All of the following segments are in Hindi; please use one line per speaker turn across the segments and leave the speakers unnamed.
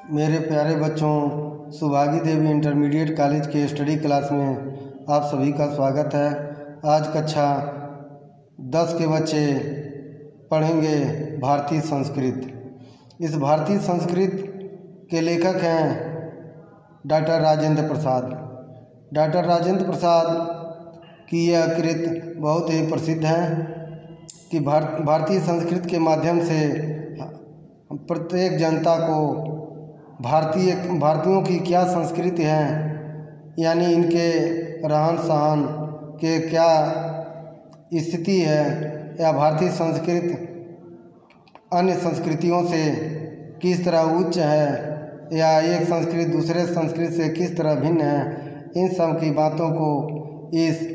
मेरे प्यारे बच्चों, सुभागी देवी इंटरमीडिएट कॉलेज के स्टडी क्लास में आप सभी का स्वागत है। आज कक्षा 10 के बच्चे पढ़ेंगे भारतीय संस्कृत। इस भारतीय संस्कृत के लेखक हैं डॉक्टर राजेंद्र प्रसाद। डॉक्टर राजेंद्र प्रसाद की यह कृत बहुत ही प्रसिद्ध है कि भारतीय संस्कृत के माध्यम से प्रत्येक जनता को भारतीयों की क्या संस्कृति है, यानी इनके रहन सहन के क्या स्थिति है, या भारतीय संस्कृति अन्य संस्कृतियों से किस तरह उच्च है, या एक संस्कृति दूसरे संस्कृति से किस तरह भिन्न है, इन सब की बातों को इस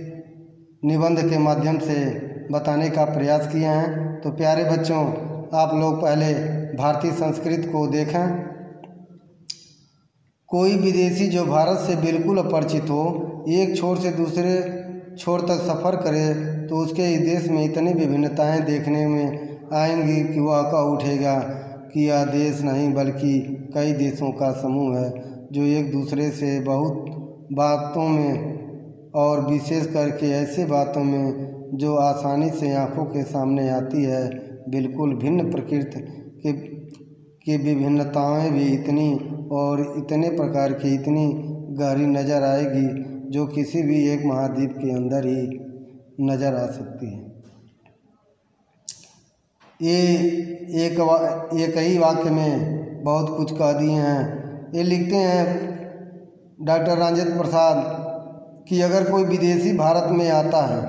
निबंध के माध्यम से बताने का प्रयास किए हैं। तो प्यारे बच्चों, आप लोग पहले भारतीय संस्कृति को देखें। कोई विदेशी जो भारत से बिल्कुल अपरिचित हो, एक छोर से दूसरे छोर तक सफ़र करे तो उसके इस देश में इतनी विभिन्नताएं देखने में आएंगी कि वह कह उठेगा कि यह देश नहीं बल्कि कई देशों का समूह है, जो एक दूसरे से बहुत बातों में और विशेष करके ऐसे बातों में जो आसानी से आँखों के सामने आती है, बिल्कुल भिन्न प्रकृति की विभिन्नताएं भी इतनी और इतने प्रकार की इतनी गहरी नज़र आएगी जो किसी भी एक महाद्वीप के अंदर ही नज़र आ सकती है। ये एक ही वाक्य में बहुत कुछ कह दिए हैं। ये लिखते हैं डॉक्टर राजेंद्र प्रसाद कि अगर कोई विदेशी भारत में आता है,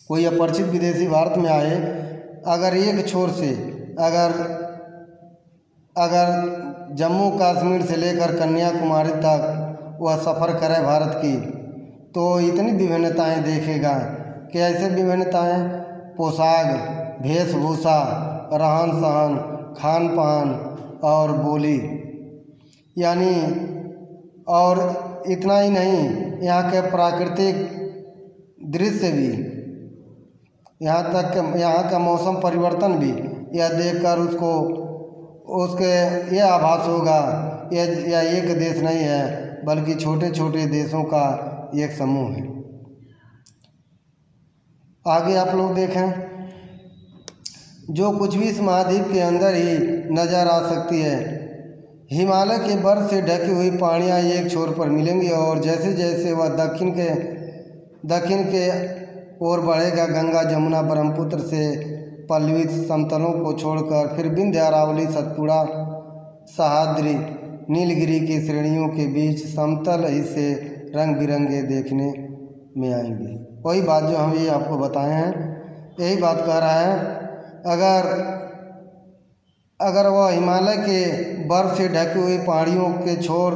कोई अपरिचित विदेशी भारत में आए, अगर एक छोर से अगर जम्मू कश्मीर से लेकर कन्याकुमारी तक वह सफ़र करे भारत की, तो इतनी विभिन्नताएं देखेगा कि ऐसे विभिन्नताएं पोशाक, वेशभूषा, रहन सहन, खान पान और बोली, यानी और इतना ही नहीं, यहाँ के प्राकृतिक दृश्य भी, यहाँ तक कि यहाँ का मौसम परिवर्तन भी, यह देखकर उसके ये आभास होगा यह एक देश नहीं है बल्कि छोटे छोटे देशों का एक समूह है। आगे आप लोग देखें, जो कुछ भी इस महाद्वीप के अंदर ही नज़र आ सकती है। हिमालय के बर्फ से ढकी हुई पहाड़ियाँ एक छोर पर मिलेंगी और जैसे जैसे वह दक्षिण के ओर बढ़ेगा, गंगा जमुना ब्रह्मपुत्र से पल्लवित समतलों को छोड़कर फिर विंध्य, अरावली, सतपुड़ा, सह्याद्री, नीलगिरी की श्रेणियों के बीच समतल हिस्से रंग बिरंगे देखने में आएंगे। वही बात जो हम ये आपको बताए हैं, यही बात कह रहा है। अगर वह हिमालय के बर्फ से ढकी हुई पहाड़ियों के छोर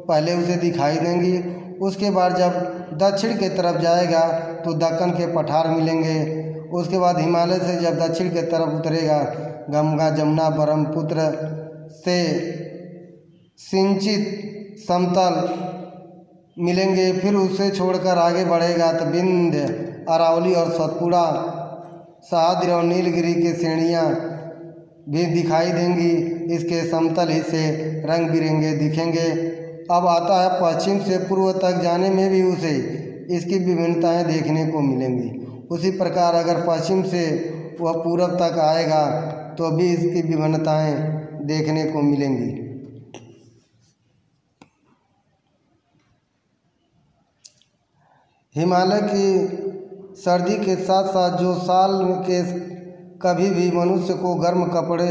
पहले उसे दिखाई देंगी, उसके बाद जब दक्षिण की तरफ जाएगा तो दक्कन के पठार मिलेंगे। उसके बाद हिमालय से जब दक्षिण की तरफ उतरेगा, गंगा जमुना ब्रह्मपुत्र से सिंचित समतल मिलेंगे। फिर उससे छोड़कर आगे बढ़ेगा तो विंध्य, अरावली और सतपुड़ा, सह्याद्री और नीलगिरी की श्रेणियाँ भी दिखाई देंगी। इसके समतल हिस्से रंग बिरंगे दिखेंगे। अब आता है पश्चिम से पूर्व तक जाने में भी उसे इसकी विभिन्नताएं देखने को मिलेंगी। उसी प्रकार अगर पश्चिम से वह पूरब तक आएगा तो भी इसकी विभिन्नताएं देखने को मिलेंगी। हिमालय की सर्दी के साथ साथ जो साल के कभी भी मनुष्य को गर्म कपड़े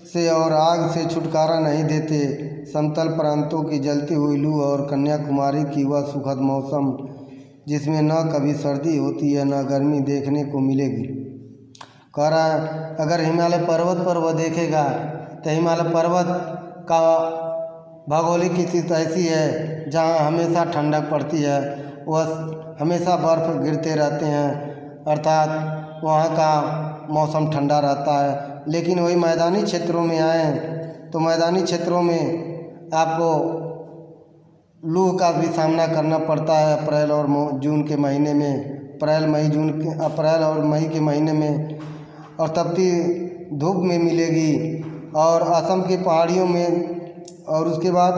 से और आग से छुटकारा नहीं देते, समतल प्रांतों की जलती हुई लू और कन्याकुमारी की वह सुखद मौसम जिसमें न कभी सर्दी होती है न गर्मी देखने को मिलेगी। कह रहा है अगर हिमालय पर्वत पर वह देखेगा तो हिमालय पर्वत का भौगोलिक स्थिति ऐसी है जहाँ हमेशा ठंडक पड़ती है, वह हमेशा बर्फ़ गिरते रहते हैं, अर्थात वहाँ का मौसम ठंडा रहता है। लेकिन वही मैदानी क्षेत्रों में आए तो मैदानी क्षेत्रों में आपको लू का भी सामना करना पड़ता है। अप्रैल और जून के महीने में, अप्रैल और मई के महीने में, और तपती धूप में मिलेगी और असम की पहाड़ियों में, और उसके बाद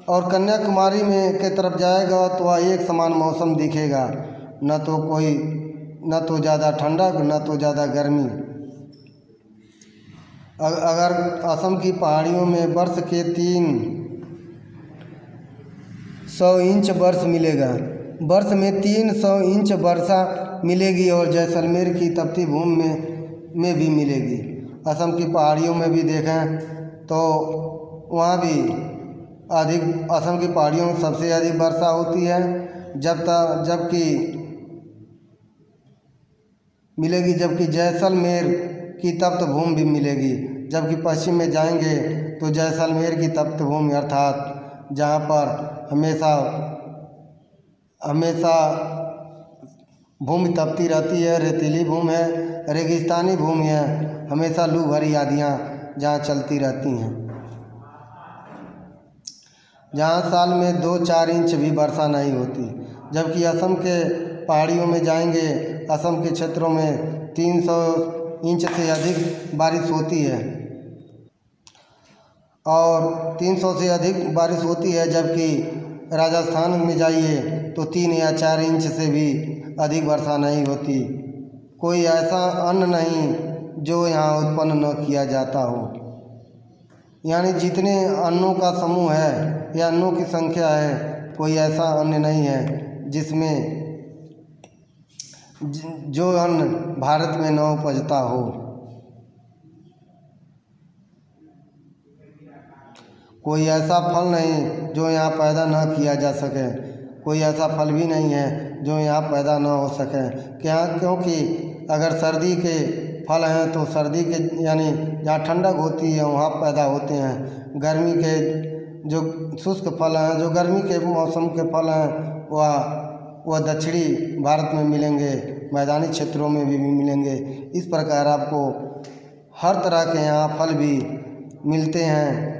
और कन्याकुमारी में के तरफ जाएगा तो वह एक समान मौसम दिखेगा, न तो ज़्यादा ठंडक न तो ज़्यादा गर्मी। अगर असम की पहाड़ियों में वर्ष के 300 इंच वर्ष मिलेगा, वर्ष में 300 इंच वर्षा मिलेगी, और जैसलमेर की तपती भूमि में भी मिलेगी। असम की पहाड़ियों में भी देखें तो वहाँ भी असम की पहाड़ियों में सबसे अधिक वर्षा होती है, जबकि जैसलमेर की तप्त भूमि भी मिलेगी। जबकि पश्चिम में जाएंगे तो जैसलमेर की तप्त भूमि अर्थात जहाँ पर हमेशा भूमि तपती रहती है, रेतीली भूमि है, रेगिस्तानी भूमि है, हमेशा लू भरी आंधियाँ जहाँ चलती रहती हैं, जहाँ साल में 2-4 इंच भी वर्षा नहीं होती। जबकि असम के पहाड़ियों में जाएंगे, असम के क्षेत्रों में 300 इंच से अधिक बारिश होती है, और 300 से अधिक बारिश होती है। जबकि राजस्थान में जाइए तो 3 या 4 इंच से भी अधिक वर्षा नहीं होती। कोई ऐसा अन्न नहीं जो यहाँ उत्पन्न न किया जाता हो, यानी जितने अन्नों का समूह है या अन्नों की संख्या है, कोई ऐसा अन्न नहीं है जिसमें जो अन्न भारत में न उपजता हो। कोई ऐसा फल नहीं जो यहाँ पैदा न किया जा सके, कोई ऐसा फल भी नहीं है जो यहाँ पैदा न हो सके। क्योंकि अगर सर्दी के फल हैं तो सर्दी के यानी जहाँ ठंडक होती है वहाँ पैदा होते हैं। गर्मी के जो शुष्क फल हैं, जो गर्मी के मौसम के फल हैं, वह दक्षिणी भारत में मिलेंगे, मैदानी क्षेत्रों में भी मिलेंगे। इस प्रकार आपको हर तरह के यहाँ फल भी मिलते हैं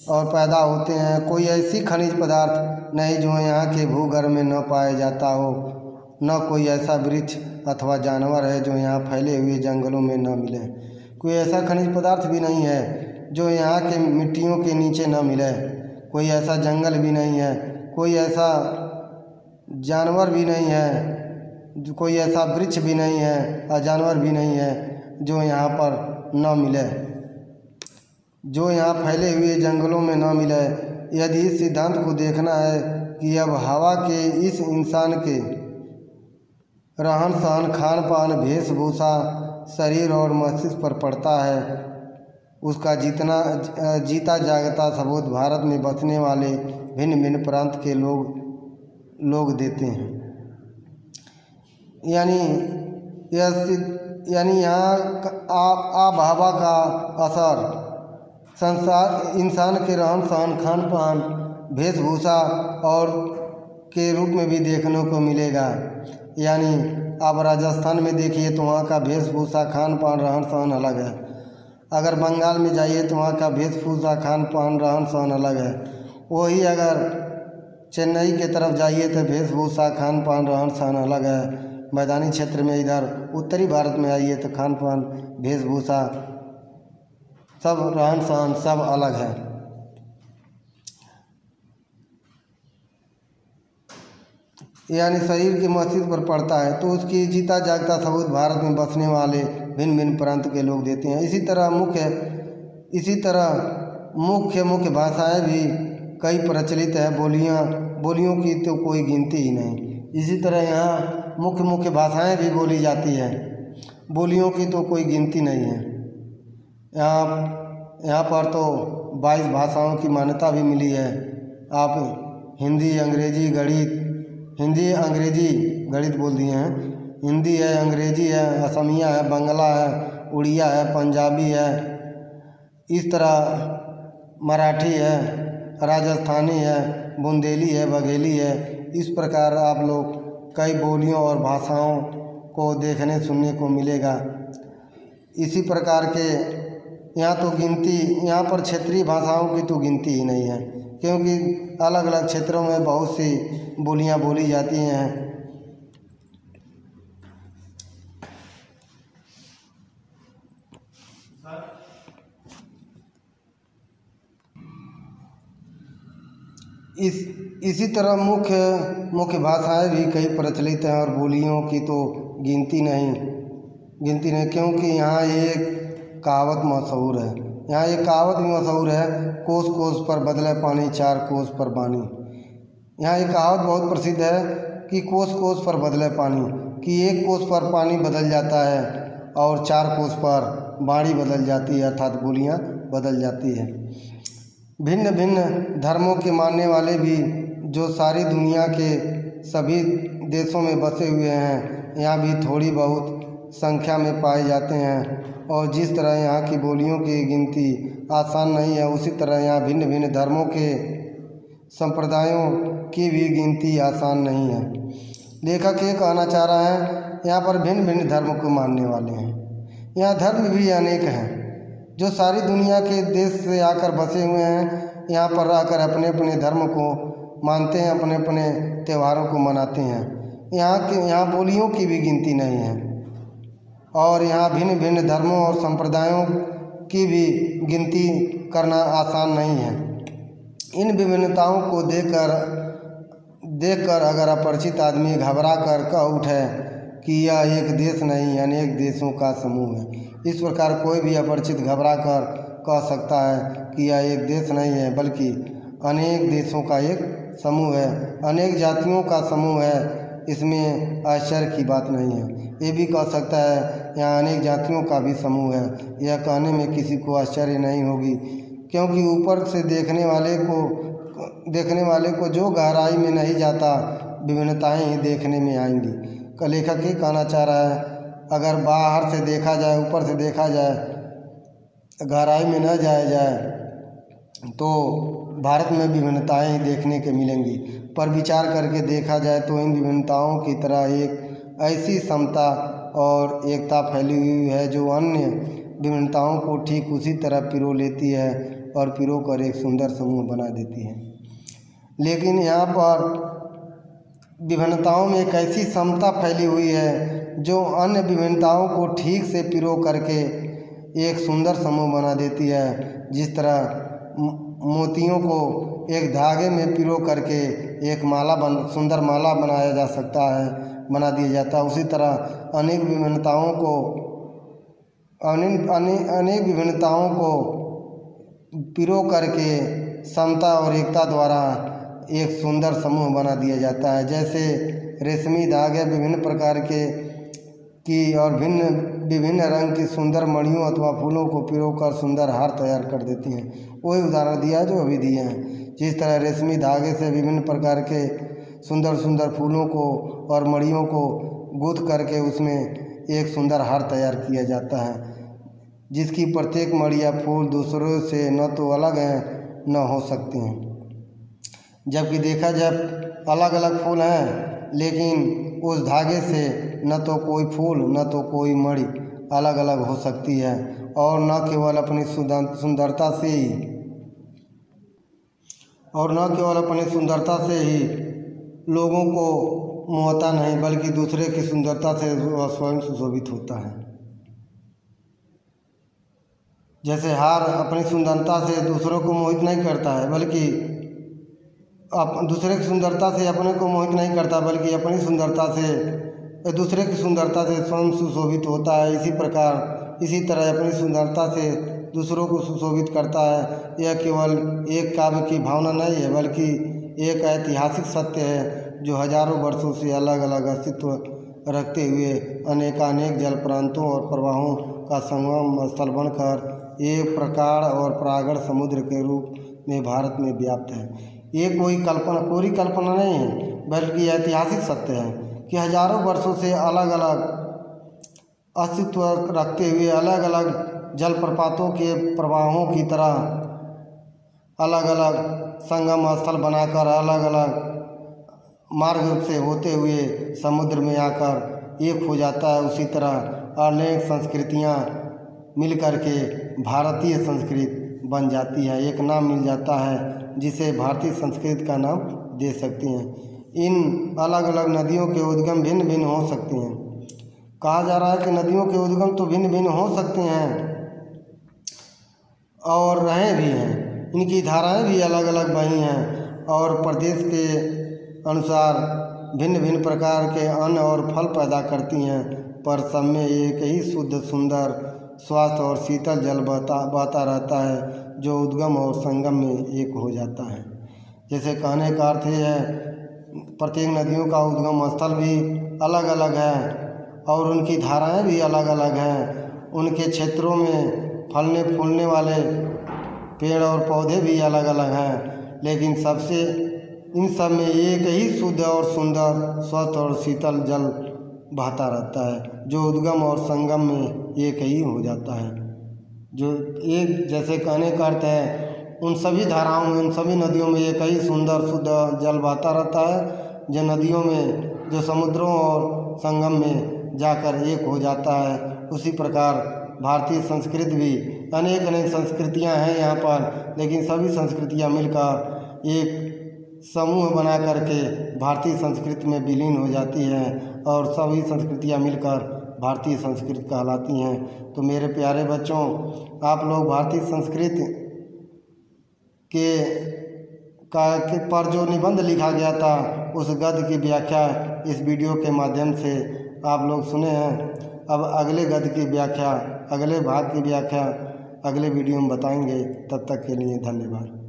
और पैदा होते हैं। कोई ऐसी खनिज पदार्थ नहीं जो यहाँ के भूगर्भ में न पाया जाता हो, न कोई ऐसा वृक्ष अथवा जानवर है जो यहाँ फैले हुए जंगलों में न मिले। कोई ऐसा खनिज पदार्थ भी नहीं है जो यहाँ के मिट्टियों के नीचे न मिले। कोई ऐसा जंगल भी नहीं है, कोई ऐसा जानवर भी नहीं है, कोई ऐसा वृक्ष भी नहीं है और जानवर भी नहीं है जो यहाँ पर न मिले, जो यहाँ फैले हुए जंगलों में न मिले। यदि इस सिद्धांत को देखना है कि अब हवा के इस इंसान के रहन सहन, खान पान, वेशभूषा, शरीर और मस्तिष्क पर पड़ता है, उसका जीता जागता सबूत भारत में बसने वाले भिन्न भिन्न प्रांत के लोग देते हैं। यानी यहाँ आब हवा का असर इंसान के रहन सहन, खान पान, वेशभूषा और के रूप में भी देखने को मिलेगा। यानी आप राजस्थान में देखिए तो वहाँ का वेशभूषा, खान पान, रहन सहन अलग है। अगर बंगाल में जाइए तो वहाँ का वेशभूषा, खान पान, रहन सहन अलग है। वही अगर चेन्नई के तरफ जाइए तो वेशभूषा, खान पान, रहन सहन अलग है। मैदानी क्षेत्र में इधर उत्तरी भारत में आइए तो खान पान, वेशभूषा, सब रहन सहन सब अलग है। यानी शरीर के मस्तिष्क पर पड़ता है तो उसकी जीता जागता सबूत भारत में बसने वाले भिन्न भिन्न प्रांत के लोग देते हैं। इसी तरह मुख्य भाषाएं भी कई प्रचलित है। बोलियों की तो कोई गिनती ही नहीं। इसी तरह यहाँ मुख्य भाषाएं भी बोली जाती है, बोलियों की तो कोई गिनती नहीं है। यहाँ पर तो 22 भाषाओं की मान्यता भी मिली है। आप हिंदी अंग्रेजी गणित बोल दिए हैं। हिंदी है, अंग्रेजी है, असमिया है, बंगला है, उड़िया है, पंजाबी है, इस तरह मराठी है, राजस्थानी है, बुंदेली है, बघेली है। इस प्रकार आप लोग कई बोलियों और भाषाओं को देखने सुनने को मिलेगा। इसी प्रकार के यहाँ पर क्षेत्रीय भाषाओं की तो गिनती ही नहीं है, क्योंकि अलग अलग क्षेत्रों में बहुत सी बोलियां बोली जाती हैं। इसी तरह मुख्य भाषाएं भी कई प्रचलित हैं और बोलियों की तो गिनती नहीं क्योंकि यहाँ एक कहावत मशहूर है। यहाँ एक कहावत भी मशहूर है, कोस कोस पर बदले पानी, चार कोस पर बानी। यहाँ एक कहावत बहुत प्रसिद्ध है कि कोस कोस पर बदले पानी, कि एक कोस पर पानी बदल जाता है और चार कोस पर बाणी बदल जाती है, अर्थात बोलियाँ बदल जाती है। भिन्न भिन्न धर्मों के मानने वाले भी जो सारी दुनिया के सभी देशों में बसे हुए हैं, यहाँ भी थोड़ी बहुत संख्या में पाए जाते हैं। और जिस तरह यहाँ की बोलियों की गिनती आसान नहीं है, उसी तरह यहाँ भिन्न भिन्न धर्मों के संप्रदायों की भी गिनती आसान नहीं है। लेखक ये कहना चाह रहा है, यहाँ पर भिन्न भिन्न धर्म को मानने वाले हैं। यहाँ धर्म भी अनेक हैं जो सारी दुनिया के देश से आकर बसे हुए हैं, यहाँ पर रहकर अपने अपने धर्म को मानते हैं, अपने अपने त्योहारों को मनाते हैं। यहाँ बोलियों की भी गिनती नहीं है और यहाँ भिन्न भिन्न धर्मों और संप्रदायों की भी गिनती करना आसान नहीं है। इन विभिन्नताओं को देखकर अगर अपरिचित आदमी घबरा कर कह उठे कि यह एक देश नहीं अनेक देशों का समूह है, इस प्रकार कोई भी अपरिचित घबरा कर कह सकता है कि यह एक देश नहीं है बल्कि अनेक देशों का एक समूह है, अनेक जातियों का समूह है, इसमें आश्चर्य की बात नहीं है। ये भी कह सकता है यहाँ अनेक जातियों का भी समूह है, यह कहने में किसी को आश्चर्य नहीं होगी, क्योंकि ऊपर से देखने वाले को जो गहराई में नहीं जाता, विभिन्नताएं ही देखने में आएंगी। का लेखक ही कहना चाह रहा है, अगर बाहर से देखा जाए, ऊपर से देखा जाए, गहराई में न जाया जाए तो भारत में विभिन्नताएं ही देखने के मिलेंगी, पर विचार करके देखा जाए तो इन विभिन्नताओं की तरह एक ऐसी समता और एकता फैली हुई है जो अन्य विभिन्नताओं को ठीक उसी तरह पिरो लेती है और पिरो कर एक सुंदर समूह बना देती है। लेकिन यहाँ पर विभिन्नताओं में एक ऐसी समता फैली हुई है जो अन्य विभिन्नताओं को ठीक से पिरो करके एक सुंदर समूह बना देती है। जिस तरह मोतियों को एक धागे में पिरो करके एक सुंदर माला बना दिया जाता है, उसी तरह अनेक विभिन्नताओं को पिरो करके समता और एकता द्वारा एक सुंदर समूह बना दिया जाता है। जैसे रेशमी धागे विभिन्न प्रकार की और विभिन्न रंग की सुंदर मणियों अथवा फूलों को पिरोकर सुंदर हार तैयार कर देती हैं। वही उदाहरण दिया जो अभी दिए हैं। जिस तरह रेशमी धागे से विभिन्न प्रकार के सुंदर सुंदर फूलों को और मणियों को गूंथ करके उसमें एक सुंदर हार तैयार किया जाता है, जिसकी प्रत्येक मणि या फूल दूसरों से न तो अलग हैं न हो सकते हैं। जबकि देखा जाए अलग अलग फूल हैं, लेकिन उस धागे से न तो कोई फूल न तो कोई मणि अलग अलग हो सकती है, और न केवल अपनी सुंदरता से ही लोगों को मोहता नहीं, बल्कि दूसरे की सुंदरता से वह स्वयं सुशोभित होता है। जैसे हार अपनी सुंदरता से दूसरों को मोहित नहीं करता है, बल्कि दूसरे की सुंदरता से अपने को मोहित नहीं करता, बल्कि अपनी सुंदरता से दूसरे की सुंदरता से स्वयं सुशोभित होता है। इसी तरह अपनी सुंदरता से दूसरों को सुशोभित करता है। यह केवल एक काव्य की भावना नहीं है, बल्कि एक ऐतिहासिक सत्य है जो हजारों वर्षों से अलग अलग अस्तित्व रखते हुए अनेकानेक जल प्रांतों और प्रवाहों का संगम स्थल बनकर एक प्रगाढ़ और प्रागढ़ समुद्र के रूप में भारत में व्याप्त है। ये कोरी कल्पना नहीं है, बल्कि ऐतिहासिक सत्य है कि हजारों वर्षों से अलग अलग अस्तित्व रखते हुए अलग अलग जलप्रपातों के प्रवाहों की तरह अलग अलग संगम स्थल बनाकर अलग अलग मार्ग से होते हुए समुद्र में आकर एक हो जाता है। उसी तरह अनेक संस्कृतियाँ मिलकर के भारतीय संस्कृति बन जाती है, एक नाम मिल जाता है जिसे भारतीय संस्कृति का नाम दे सकते हैं। इन अलग अलग नदियों के उद्गम भिन्न भिन्न हो सकते हैं। कहा जा रहा है कि नदियों के उद्गम तो भिन्न भिन्न हो सकते हैं और रहे भी हैं, इनकी धाराएं भी अलग अलग बही हैं, और प्रदेश के अनुसार भिन्न भिन्न प्रकार के अन्न और फल पैदा करती हैं, पर सब में एक ही शुद्ध सुंदर स्वास्थ्य और शीतल जल बहता रहता है, जो उद्गम और संगम में एक हो जाता है। जैसे कहने का अर्थ ये है, प्रत्येक नदियों का उद्गम स्थल भी अलग अलग है और उनकी धाराएं भी अलग अलग हैं। उनके क्षेत्रों में फलने फूलने वाले पेड़ और पौधे भी अलग अलग हैं, लेकिन इन सब में एक ही शुद्ध और सुंदर स्वस्थ और शीतल जल बहता रहता है, जो उद्गम और संगम में एक ही हो जाता है। जो एक जैसे कहने का अर्थ है, उन सभी धाराओं में, उन सभी नदियों में एक ही सुंदर शुद्ध जल बहता रहता है, जो नदियों में, जो समुद्रों और संगम में जाकर एक हो जाता है। उसी प्रकार भारतीय संस्कृति भी, अनेक अनेक संस्कृतियां हैं यहाँ पर, लेकिन सभी संस्कृतियां मिलकर एक समूह बना करके भारतीय संस्कृति में विलीन हो जाती हैं और सभी संस्कृतियां मिलकर भारतीय संस्कृति कहलाती हैं। तो मेरे प्यारे बच्चों, आप लोग भारतीय संस्कृति के पर जो निबंध लिखा गया था, उस गद्य की व्याख्या इस वीडियो के माध्यम से आप लोग सुने हैं। अब अगले गद्य की व्याख्या, अगले भाग की व्याख्या अगले वीडियो में बताएंगे। तब तक के लिए धन्यवाद।